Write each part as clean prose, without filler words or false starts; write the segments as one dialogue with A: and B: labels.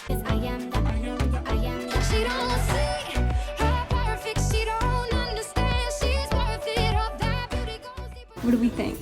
A: She don't see her perfect, she don't understand she's worth it. All that beauty goes deeper.
B: What do we think?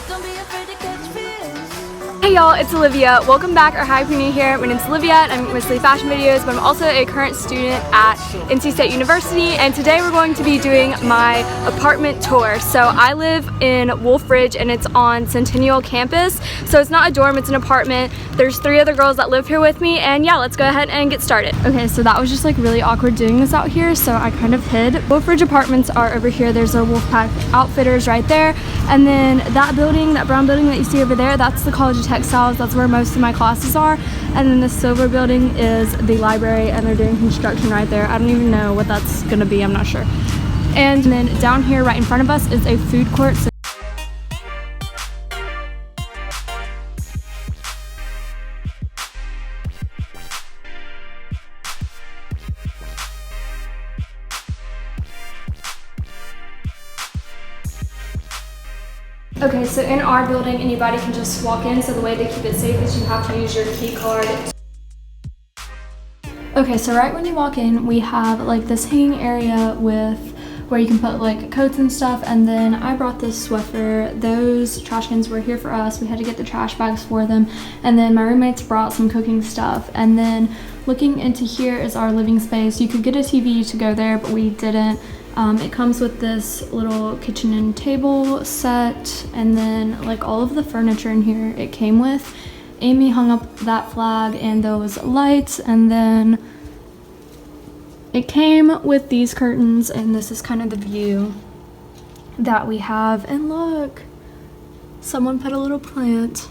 A: Don't be afraid to catch fish.
B: Hey y'all, it's Olivia. Welcome back, or hi if you're new here. My name's Olivia and I make mostly fashion videos, but I'm also a current student at NC State University, and today we're going to be doing my apartment tour. So I live in Wolf Ridge and it's on Centennial campus. So it's not a dorm, it's an apartment. There's 3 other girls that live here with me, and yeah, let's go ahead and get started. Okay, so that was just like really awkward doing this out here, so I kind of hid. Wolf Ridge apartments are over here. There's our Wolfpack Outfitters right there, and then that building, that brown building that you see over there, that's the College of Textiles. That's where most of my classes are. And then the silver building is the library, and they're doing construction right there. I don't even know what that's gonna be, I'm not sure. And then down here right in front of us is a food court. Okay, so in our building, anybody can just walk in, so the way they keep it safe is you have to use your key card. Okay, so right when you walk in, we have like this hanging area with where you can put like coats and stuff, and then I brought this Swiffer. Those trash cans were here for us. We had to get the trash bags for them, and then my roommates brought some cooking stuff. And then looking into here is our living space. You could get a TV to go there, but we didn't. It comes with this little kitchen and table set, and then like all of the furniture in here it came with. Amy hung up that flag and those lights, and then it came with these curtains, and this is kind of the view that we have. And look, someone put a little plant.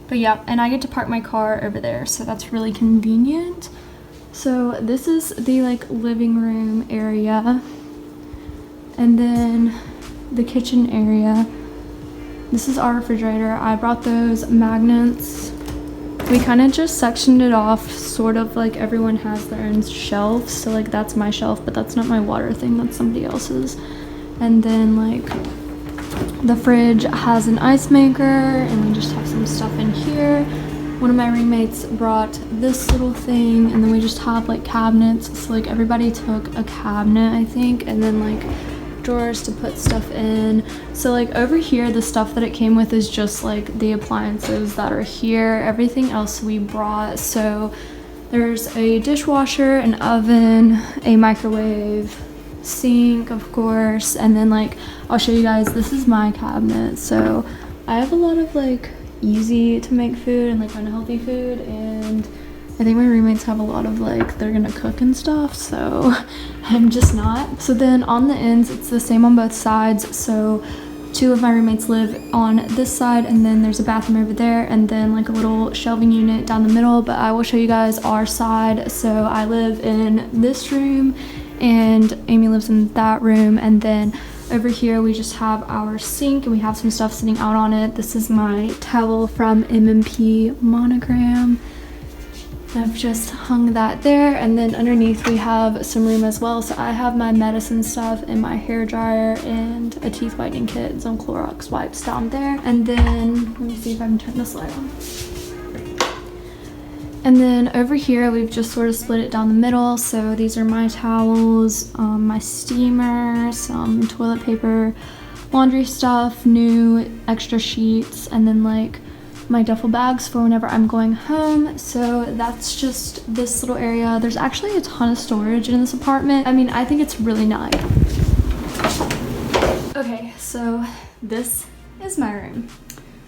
B: But yeah, and I get to park my car over there, so that's really convenient. So this is the like living room area, and then the kitchen area. This is our refrigerator. I brought those magnets. We kind of just sectioned it off, sort of like everyone has their own shelves. So like that's my shelf, but that's not my water thing, that's somebody else's. And then like the fridge has an ice maker, and we just have some stuff in here. One of my roommates brought this little thing, and then we just have like cabinets. So like everybody took a cabinet, I think, and then like drawers to put stuff in. So like over here, the stuff that it came with is just like the appliances that are here. Everything else we brought. So there's a dishwasher, an oven, a microwave, sink, of course, and then like I'll show you guys, this is my cabinet. So I have a lot of like easy to make food and like unhealthy food, and I think my roommates have a lot of like they're gonna cook and stuff, so I'm just not. So then on the ends it's the same on both sides. So 2 of my roommates live on this side, and then there's a bathroom over there, and then like a little shelving unit down the middle. But I will show you guys our side. So I live in this room and Amy lives in that room, and then over here we just have our sink, and we have some stuff sitting out on it. This is my towel from M&P Monogram. I've just hung that there, and then underneath we have some room as well. So I have my medicine stuff and my hair dryer and a teeth whitening kit and some Clorox wipes down there. And then let me see if I can turn this light on. And then over here we've just sort of split it down the middle. So these are my towels, my steamer, some toilet paper, laundry stuff, new extra sheets, and then like my duffel bags for whenever I'm going home. So that's just this little area. There's actually a ton of storage in this apartment. I mean, I think it's really nice. Okay, so this is my room.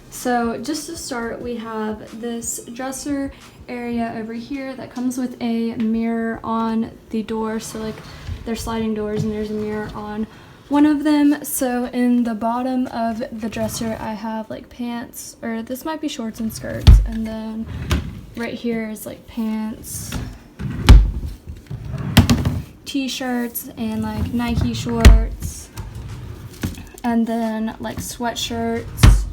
B: So just to start, we have this dresser area over here that comes with a mirror on the door. So like they're sliding doors, and there's a mirror on one of them. So in the bottom of the dresser I have like pants, or this might be shorts and skirts, and then right here is like pants, t-shirts, and like Nike shorts, and then like sweatshirts,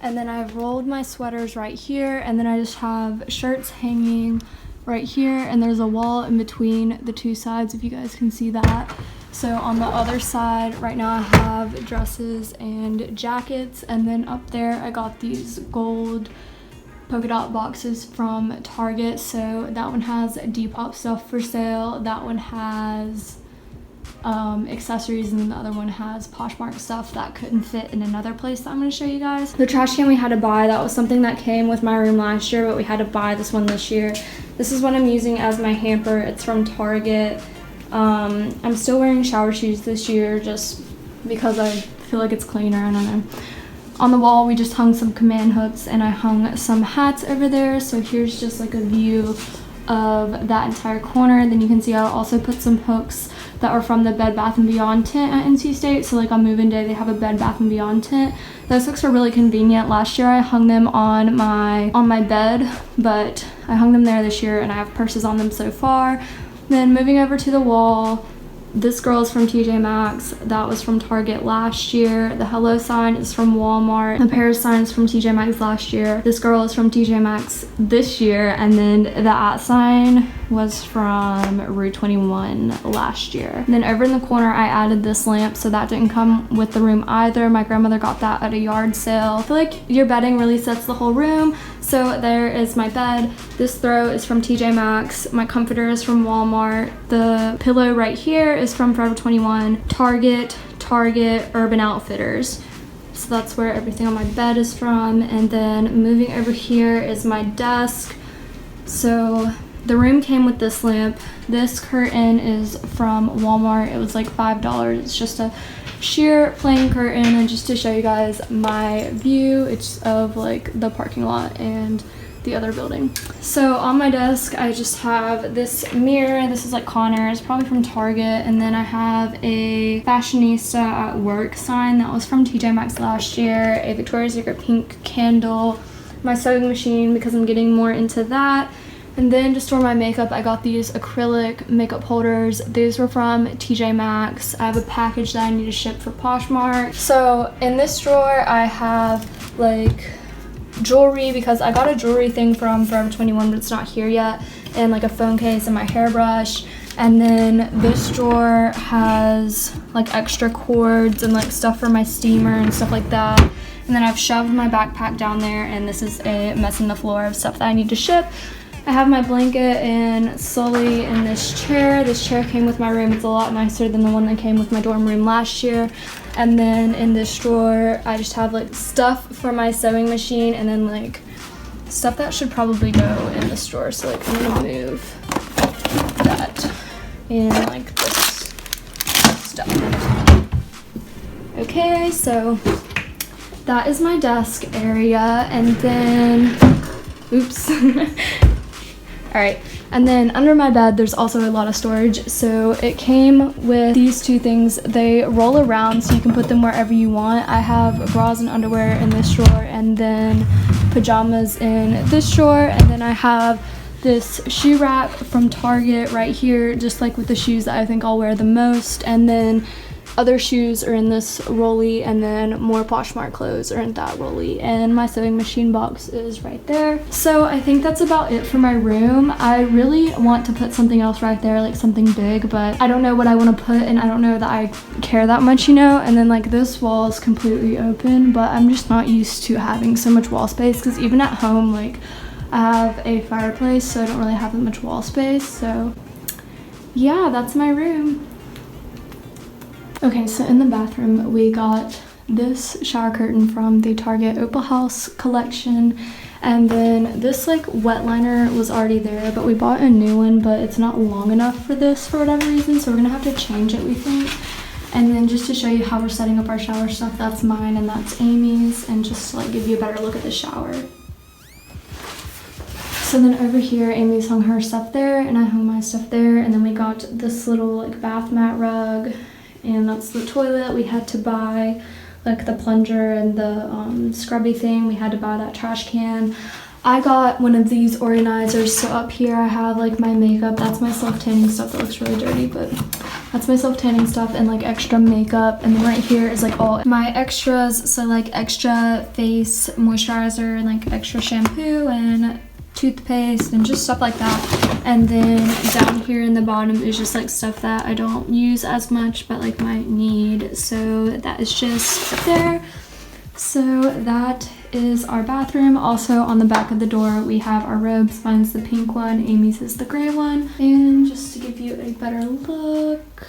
B: and then I've rolled my sweaters right here, and then I just have shirts hanging right here, and there's a wall in between the 2 sides, if you guys can see that. So on the other side right now I have dresses and jackets, and then up there I got these gold polka dot boxes from Target. So that one has Depop stuff for sale. That one has accessories, and then the other one has Poshmark stuff that couldn't fit in another place that I'm going to show you guys. The trash can we had to buy, that was something that came with my room last year, but we had to buy this one this year. This is what I'm using as my hamper. It's from Target. I'm still wearing shower shoes this year just because I feel like it's cleaner. I don't know. On the wall we just hung some command hooks, and I hung some hats over there. So here's just like a view of that entire corner. Then you can see I also put some hooks that are from the Bed Bath & Beyond tent at NC State. So like on move-in day they have a Bed Bath & Beyond tent. Those hooks are really convenient. Last year I hung them on my bed, but I hung them there this year and I have purses on them so far. Then moving over to the wall, this girl is from TJ Maxx. That was from Target last year. The hello sign is from Walmart. The Paris sign is from TJ Maxx last year. This girl is from TJ Maxx this year. And then the @ sign was from Rue 21 last year. And then over in the corner I added this lamp, so that didn't come with the room either. My grandmother got that at a yard sale. I feel like your bedding really sets the whole room. So there is my bed. This throw is from TJ Maxx. My comforter is from Walmart. The pillow right here is from Forever 21, Target, Urban Outfitters. So that's where everything on my bed is from. And then moving over here is my desk. So the room came with this lamp. This curtain is from Walmart. It was like $5. It's just a sheer plain curtain, and just to show you guys my view, it's of like the parking lot and the other building. So on my desk I just have this mirror. This is like Connor's, probably from Target. And then I have a fashionista at work sign that was from TJ Maxx last year, a Victoria's Secret pink candle, my sewing machine because I'm getting more into that. And then to store my makeup, I got these acrylic makeup holders. These were from TJ Maxx. I have a package that I need to ship for Poshmark. So in this drawer, I have like jewelry because I got a jewelry thing from Forever 21, but it's not here yet. And like a phone case and my hairbrush. And then this drawer has like extra cords and like stuff for my steamer and stuff like that. And then I've shoved my backpack down there, and this is a mess in the floor of stuff that I need to ship. I have my blanket and Sully in this chair. This chair came with my room. It's a lot nicer than the one that came with my dorm room last year. And then in this drawer, I just have like stuff for my sewing machine, and then like stuff that should probably go in this drawer. So like I'm gonna move that in like this stuff. Okay, so that is my desk area. And then, oops. All right, and then under my bed there's also a lot of storage. So it came with these two things. They roll around so you can put them wherever you want. I have bras and underwear in this drawer, and then pajamas in this drawer. And then I have this shoe rack from Target right here, just like with the shoes that I think I'll wear the most. And then other shoes are in this rolly, and then more Poshmark clothes are in that rolly, and my sewing machine box is right there. So I think that's about it for my room. I really want to put something else right there, like something big, but I don't know what I want to put, and I don't know that I care that much, you know. And then like this wall is completely open, but I'm just not used to having so much wall space, because even at home, like I have a fireplace, so I don't really have that much wall space. So yeah, that's my room. Okay, so in the bathroom, we got this shower curtain from the Target Opal House collection. And then this like wet liner was already there, but we bought a new one, but it's not long enough for this for whatever reason. So we're gonna have to change it, we think. And then just to show you how we're setting up our shower stuff, that's mine and that's Amy's. And just to like give you a better look at the shower. So then over here, Amy's hung her stuff there and I hung my stuff there. And then we got this little like bath mat rug. And that's the toilet. We had to buy like the plunger and the scrubby thing. We had to buy that trash can. I got one of these organizers. So up here I have like my makeup. That's my self-tanning stuff. That looks really dirty, but that's my self-tanning stuff and like extra makeup. And then right here is like all my extras. So like extra face moisturizer and like extra shampoo and toothpaste and just stuff like that. And then down here in the bottom is just like stuff that I don't use as much but like might need. So that is just there. So that is our bathroom. Also on the back of the door we have our robes. Mine's the pink one, Amy's is the gray one. And just to give you a better look,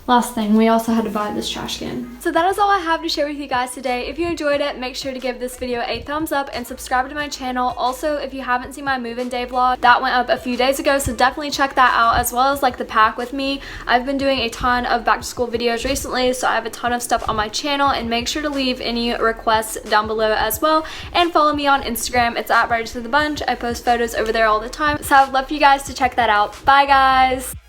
B: last thing, we also had to buy this trash can. So that is all I have to share with you guys today. If you enjoyed it, make sure to give this video a thumbs up and subscribe to my channel. Also, if you haven't seen my move-in day vlog, that went up a few days ago, so definitely check that out, as well as like the pack with me. I've been doing a ton of back to school videos recently, so I have a ton of stuff on my channel, and make sure to leave any requests down below as well, and follow me on Instagram. It's at Brightest of the Bunch. I post photos over there all the time, so I would love for you guys to check that out. Bye guys!